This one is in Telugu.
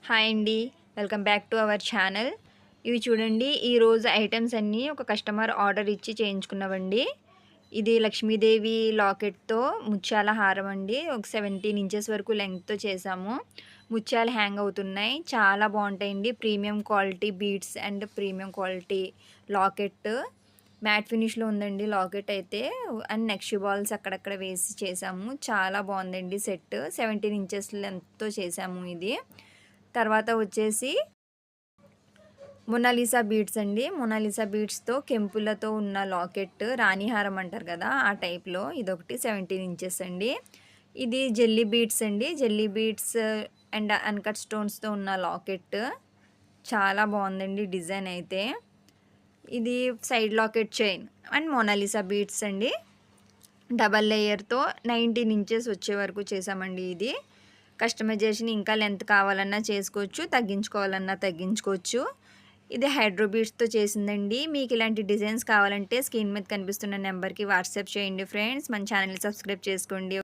హాయ్ అండి. Welcome back to our channel. ఇవి చూడండి, ఈరోజు ఐటమ్స్ అన్నీ ఒక కస్టమర్ ఆర్డర్ ఇచ్చి చేయించుకున్నవండి. ఇది లక్ష్మీదేవి లాకెట్‌తో ముత్యాల హారం అండి. ఒక 17 ఇంచెస్ వరకు లెంగ్త్‌తో చేశాము. ముత్యాలు హ్యాంగ్ అవుతున్నాయి. చాలా బాగుంటాయండి. Premium quality beads and premium quality locket. Matte ఫినిష్‌లో ఉందండి లాకెట్ అయితే. అండ్ నెక్ బాల్స్ అక్కడక్కడ వేసి చేశాము. చాలా బాగుందండి సెట్. 17 ఇంచెస్ లెంగ్త్‌తో చేశాము ఇది. తర్వాత వచ్చేసి మొనాలిసా బీడ్స్ అండి. మొనాలిసా బీడ్స్‌తో కెంపులతో ఉన్న లాకెట్, రాణిహారం అంటారు కదా, ఆ టైప్‌లో ఇదొకటి 17 ఇంచెస్ అండి. ఇది జెల్లీ బీడ్స్ అండి. జెల్లీ బీడ్స్ అండ్ అన్‌కట్ స్టోన్స్‌తో ఉన్న లాకెట్. చాలా బాగుందండి డిజైన్ అయితే. ఇది side locket chain and Mona Lisa beads అండి. డబల్ లేయర్‌తో 19 ఇంచెస్ వచ్చే వరకు చేసామండి ఇది. కస్టమైజేషన్ ఇంకా లెంత్ కావాలన్నా చేసుకోవచ్చు, తగ్గించుకోవాలన్నా తగ్గించుకోవచ్చు. ఇది హైడ్రో బీడ్స్‌తో చేసిందండి. మీకు ఇలాంటి డిజైన్స్ కావాలంటే స్క్రీన్ మీద కనిపిస్తున్న నెంబర్‌కి వాట్సాప్ చేయండి ఫ్రెండ్స్. మన ఛానల్‌ని సబ్స్క్రైబ్ చేసుకోండి.